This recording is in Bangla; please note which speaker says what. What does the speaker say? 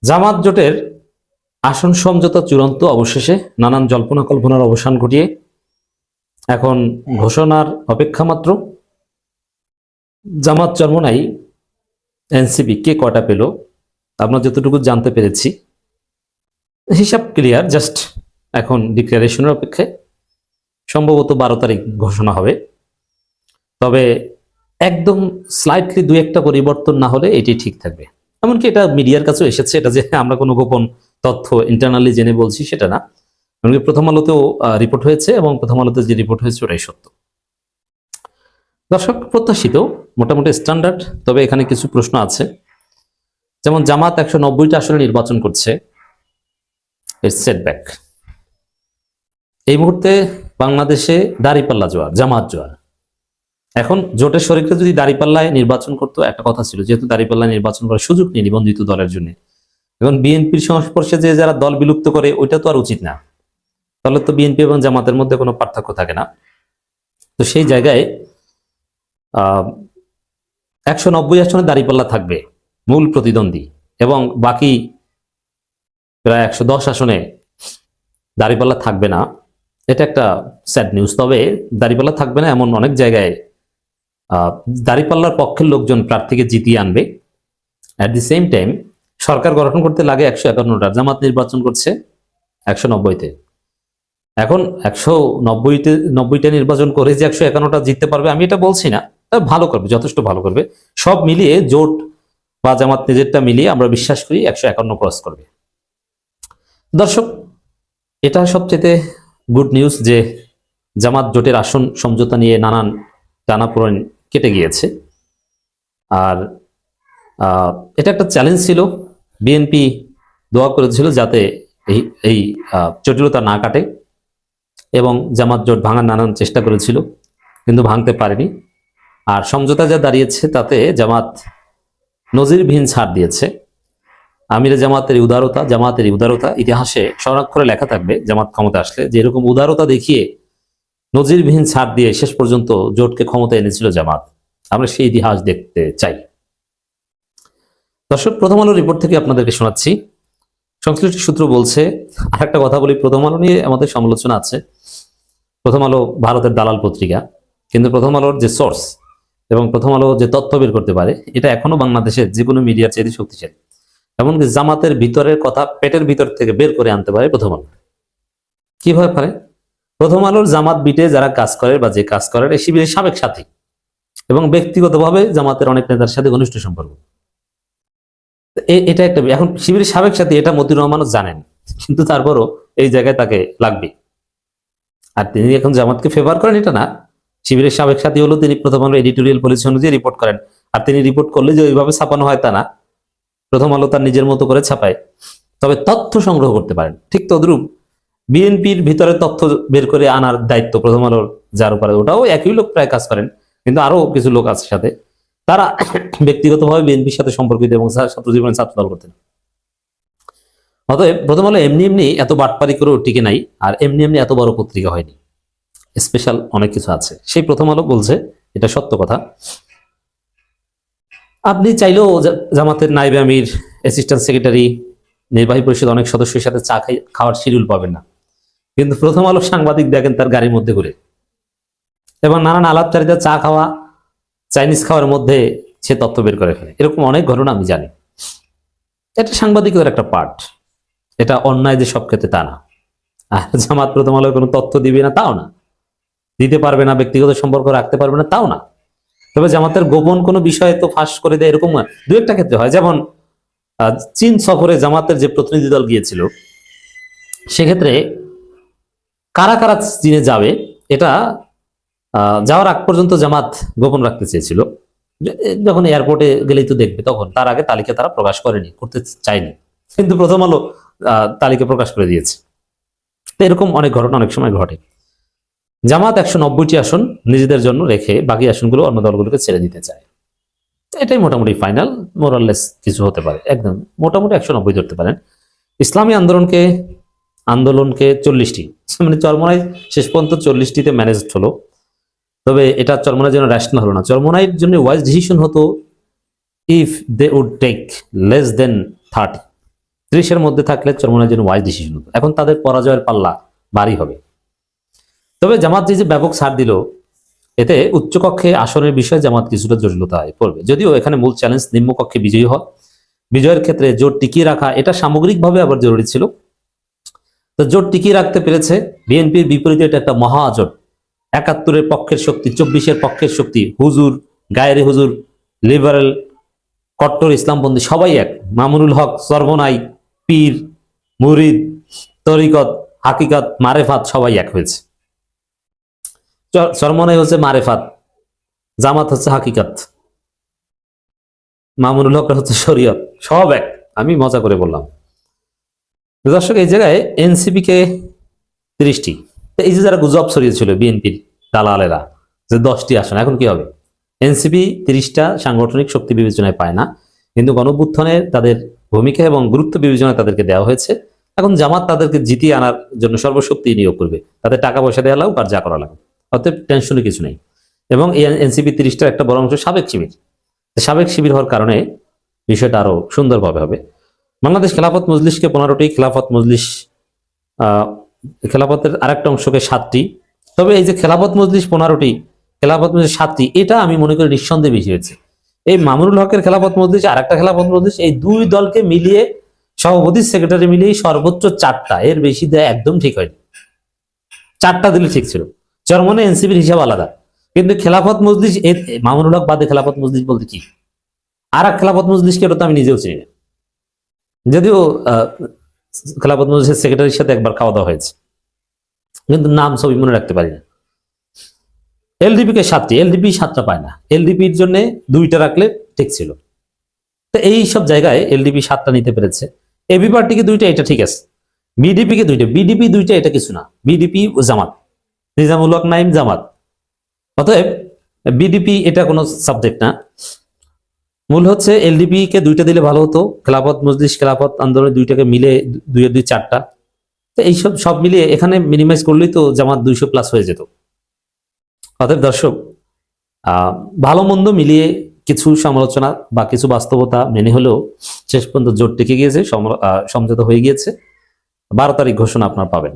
Speaker 1: জামাত জোটের আসন সমঝোতা চূড়ান্ত অবশেষে নানান জল্পনা কল্পনার অবসান ঘটিয়ে এখন ঘোষণার অপেক্ষা মাত্র। জামাত চরমোনাই এনসিপি কে কয়টা পেল আমরা যতটুকু জানতে পেরেছি হিসাব ক্লিয়ার, জাস্ট এখন ডিক্লারেশনের অপেক্ষায়। সম্ভবত 12 তারিখ ঘোষণা হবে, তবে একদম স্লাইটলি দুই একটা পরিবর্তন না হলে এটি ঠিক থাকবে। এমনকি এটা মিডিয়ার কাছেও এসেছে, এটা যে আমরা কোনো গোপন তথ্য ইন্টারনালি জেনে বলছি সেটা না। এমনকি প্রথম আলোতেও রিপোর্ট হয়েছে এবং প্রথম আলোতে যে রিপোর্ট হয়েছে ওটাই সত্য। দর্শক, প্রত্যাশিত মোটামুটি স্ট্যান্ডার্ড, তবে এখানে কিছু প্রশ্ন আছে। যেমন জামাত 190টা আসনে নির্বাচন করছে, ইটস সেটব্যাক। এই মুহূর্তে বাংলাদেশে দাঁড়িপাল্লা জোয়ার, জামাত জোয়ার। এখন জোটের শরিকরা যদি দাঁড়িপাল্লায় নির্বাচন করতো, একটা কথা ছিল, যেহেতু দাঁড়িপাল্লায় নির্বাচন করার সুযোগ নেই নিবন্ধিত দলের জন্য, এখন বিএনপির সংস্পর্শে যে যারা দল বিলুপ্ত করে ওইটা তো আর উচিত না। তাহলে তো বিএনপি এবং জামাতের মধ্যে কোনো পার্থক্য থাকে না। তো সেই জায়গায় 190 আসনে দাঁড়িপাল্লা থাকবে মূল প্রতিদ্বন্দ্বী, এবং বাকি প্রায় 110 আসনে দাঁড়িপাল্লা থাকবে না। এটা একটা স্যাড নিউজ। তবে দাঁড়িপাল্লা থাকবে না এমন অনেক জায়গায় দাঁড়িপাল্লার পক্ষের লোকজন প্রার্থীকে জিতিয়ে আনবে। অ্যাট দি সেম টাইম সরকার গঠন করতে লাগে 151টা, জামাত নির্বাচন করছে 190-তে। এখন 190টা নির্বাচন করে যে 151টা জিততে পারবে আমি এটা বলছি না, ভালো করবে, যথেষ্ট ভালো করবে। সব মিলিয়ে জোট বা জামাত নিজেরটা মিলিয়ে আমরা বিশ্বাস করি 151 ক্রস করবে। দর্শক, এটা সবচেয়ে গুড নিউজ যে জামাত জোটের আসন সমঝোতা নিয়ে নানান টানাপোড়েন কেটে গিয়েছে। আর এটা একটা চ্যালেঞ্জ ছিল, বিএনপি দোয়া করেছিল যাতে এই জটিলতা না কাটে, এবং জামাত জোট ভাঙার নানান চেষ্টা করেছিল কিন্তু ভাঙতে পারেনি। আর সমঝোতা যা দাঁড়িয়েছে তাতে জামাত নজিরবিহীন ছাড় দিয়েছে। আমিরে জামাতের উদারতা ইতিহাসে স্বর্ণাক্ষরে লেখা থাকবে জামাত ক্ষমতা আসলে, যে এরকম উদারতা দেখিয়ে নজিরবিহীন ছাড় দিয়ে শেষ পর্যন্ত জোটকে ক্ষমতা এনেছিল জামাত। আমরা সেই ইতিহাস দেখতে চাই। দর্শক, প্রথম আলো রিপোর্ট থেকে আপনাদেরকে শোনাচ্ছি। সংশ্লিষ্ট সূত্র বলছে, আর একটা কথা বলি, প্রথম আলো নিয়ে আমাদের সমালোচনা আছে। প্রথম আলো ভারতের দালাল পত্রিকা, কিন্তু প্রথম আলোর যে সোর্স এবং প্রথম আলো যে তথ্য বের করতে পারে এটা এখনো বাংলাদেশের যে কোনো মিডিয়ার চাইতে শক্তিশালী। এমনকি জামাতের ভিতরের কথা পেটের ভিতর থেকে বের করে আনতে পারে প্রথম আলো। কিভাবে পারে? প্রথম আলোর জামাত বিটে যারা কাজ করে বা যে কাজ করে এই শিবিরের সাবেক সাথী, এবং ব্যক্তিগতভাবে জামাতের অনেক নেতার সাথে ঘনিষ্ঠ সম্পর্ক। এটা একটা, এখন শিবিরের সাবেক সাথী এটা মতিউর রহমানও জানেন, কিন্তু তারপরও এই জায়গায় তাকে লাগবে। আর তিনি এখন জামাতকে ফেভার করেন এটা না, শিবিরের সাবেক সাথী হলো তিনি প্রথম আলো এডিটোরিয়াল পলিসি অনুযায়ী রিপোর্ট করেন। আর তিনি রিপোর্ট করলে যে ওইভাবে ছাপানো হয় তা না, প্রথম আলো তার নিজের মতো করে ছাপায়, তবে তথ্য সংগ্রহ করতে পারেন। ঠিক তদ্রুপ বিএনপির ভিতরে তথ্য বের করে আনার দায়িত্ব প্রথম আলোর যার উপরে, ওটাও একই লোক প্রায় কাজ করেন, কিন্তু আরো কিছু লোক আছে সাথে, তারা ব্যক্তিগতভাবে বিএনপির সাথে সম্পর্কিত এবং ছাত্র জীবনে ছাত্রদল করতেন। অতএব প্রথম আলো এমনি এমনি এত বাটপারি করেও টিকে নাই, আর এমনি এমনি এত বড় পত্রিকা হয়নি, স্পেশাল অনেক কিছু আছে। সেই প্রথম আলো বলছে, এটা সত্য কথা। আপনি চাইলেও জামাতের নায়েবে আমির, অ্যাসিস্ট্যান্ট সেক্রেটারি, নির্বাহী পরিষদ অনেক সদস্যের সাথে চা খাওয়ার শিডিউল পাবেন না, কিন্তু প্রথম আলো সাংবাদিক দেখেন তার গাড়ির মধ্যে ঘুরে, এবং নানান আলাপচারিতা চা খাওয়া, চাইনিজ খাওয়ার মধ্যে সে তথ্য বের করে ফেলে। এরকম অনেক ঘটনা আমি জানি। এটা সাংবাদিকতার একটা পার্ট, এটা অন্যায় যে সব ক্ষেত্রে তা না। আর জামাত প্রথম আলোর কোনো তথ্য দিবে না তাও না, দিতে পারবে না, ব্যক্তিগত সম্পর্ক রাখতে পারবে না তাও না। তবে জামাতের গোপন কোনো বিষয়ে তো ফাঁস করে দেয় এরকম দু একটা ক্ষেত্রে হয়। যেমন চীন সফরে জামাতের যে প্রতিনিধি দল গিয়েছিল, সেক্ষেত্রে কারা কারা চীনে যাবে এটা যাওয়ার আগ পর্যন্ত জামাত গোপন রাখতে চেয়েছিল। যখন এয়ারপোর্টে গেলেই তো দেখবে, তখন তার আগে তালিকা তারা প্রকাশ করতে চায়নি, কিন্তু প্রথম আলো তালিকা প্রকাশ করে দিয়েছে। তো এরকম অনেক ঘটনা অনেক সময় ঘটে। জামাত 190টি আসন নিজেদের জন্য রেখে বাকি আসনগুলো অন্য দলগুলোকে ছেড়ে দিতে চায়। এটাই মোটামুটি ফাইনাল, মোরাললেস কিছু হতে পারে, একদম মোটামুটি 190 ধরতে পারেন। ইসলামী আন্দোলনকে 40টি, মানে চরমোনাই শেষ পর্যন্ত 40টিতে ম্যানেজড হলো। তবে এটা চরমোনাইয়ের জন্য রেশনাল হলো না। চরমোনাইয়ের জন্য ওয়াইজ ডিসিশন হতো if they would take less than 30, 30-এর মধ্যে থাকলে চরমোনাইয়ের জন্য ওয়াইজ ডিসিশন হতো। এখন তাদের পরাজয়ের পাল্লা ভারী হবে। তবে জামাত যে ব্যাপক ছাড় দিল, এতে উচ্চকক্ষে আসনের বিষয়ে জামাত কিছুটা জটিলতায় পড়বে। যদিও এখানে মূল চ্যালেঞ্জ নিম্নকক্ষে বিজয়ী হওয়া। বিজয়ের ক্ষেত্রে জোট টিকিয়ে রাখা এটা সামগ্রিকভাবে আবার জরুরি ছিল। তো জোট টিকিয়ে রাখতে পেরেছে। বিএনপির বিপরীতে এটা একটা মহাজোট। 71-এর পক্ষের শক্তি, 24-এর পক্ষের শক্তি, হুজুর, গায়েরে হুজুর, লিবারেল, কট্টর ইসলামপন্থী সবাই এক। মামুনুল হক, সর্বনাই, পীর, মুরিদ, তরিকত, হাকিকাত, মারেফাত সবাই এক হয়েছে। সর্বনাই হচ্ছে মারেফাত, জামাত হচ্ছে হাকিকাত, মামুনুল হক হচ্ছে শরীয়ত, সব এক। আমি মজা করে বললাম। দর্শক, এই জায়গায় এনসিপি কে 30টি, এই যে যারা গুজব ছড়িয়েছিল বিএনপির দালালেরা যে 10টি আসন, এখন কি হবে? এনসিপি 30টা সাংগঠনিক শক্তি বিবেচনায় পায় না, কিন্তু গণঅভ্যুত্থানে তাদের ভূমিকা এবং গুরুত্ব বিবেচনায় তাদেরকে দেওয়া হয়েছে। এখন জামাত তাদেরকে জিতিয়ে আনার জন্য সর্বশক্তি নিয়োগ করবে, তাদের টাকা পয়সা দেওয়া লাগুক আর যা করা লাগুক, অতএব টেনশনে কিছু নেই। এবং এই এনসিপি 30টার একটা বড় অংশ সাবেক শিবির। সাবেক শিবির হওয়ার কারণে বিষয়টা আরো সুন্দরভাবে হবে। বাংলাদেশ খেলাফত মজলিসকে 15টি, খেলাফত মজলিস খেলাফতের আরেকটা অংশকে 7টি। তবে এই যে খেলাফত মজলিস 15টি, খেলাফত মজলিস 7টি, এটা আমি মনে করি নিঃসন্দেহে বেশি হয়েছে। এই মামুনুল হকের খেলাফত মজলিস আর একটা খেলাফত মজলিস, এই দুই দলকে মিলিয়ে, সভাপতি সেক্রেটারি মিলিয়ে সর্বোচ্চ 4টা, এর বেশি দেয় একদম ঠিক হয়নি। 4টা দিলে ঠিক ছিল। চরমনে এনসিপির হিসাব আলাদা, কিন্তু খেলাফত মজলিস, মামুনুল হক বাদে খেলাফত মজলিস বলতে কি? আর এক খেলাফত মজলিসকে তো আমি নিজেও চিনি না, যদিও খেলাফত মজলিসের সেক্রেটারির সাথে একবার খাওয়া দাওয়া হয়েছে, কিন্তু নাম ছবি মনে রাখতে পারি না। এলডিপি কে 7টি, এলডিপি 7টা পায় না। এলডিপির জন্য 2টা রাখলে ঠিক ছিল। তো এই সব জায়গায় এলডিপি 7টা নিতে পেরেছে। এবি পার্টিকে 2টা, এটা ঠিক আছে। বিডিপি কে 2টা, বিডিপি 2টা, এটা কিছু না। বিডিপি ও জামাত, নিজামুল হক নাইম জামাত। অতএব বিডিপি এটা কোনো সাবজেক্ট না। মূল হচ্ছে এলডিপি কে 2টা দিলে ভালো হতো। খেলাফত মজলিস, খেলাফত আন্দোলন 2টাকে মিলে 2 4টা। তো এইসব সব মিলিয়ে এখানে মিনিমাইজ করলেই তো জামাত 200+ হয়ে যেত। অতএব দর্শক, ভালো মন্দ মিলিয়ে কিছু সমালোচনা বা কিছু বাস্তবতা মেনে হলেও শেষ পর্যন্ত জোট টিকে গিয়েছে, সমঝোতা হয়ে গিয়েছে। 12 তারিখ ঘোষণা আপনারা পাবেন।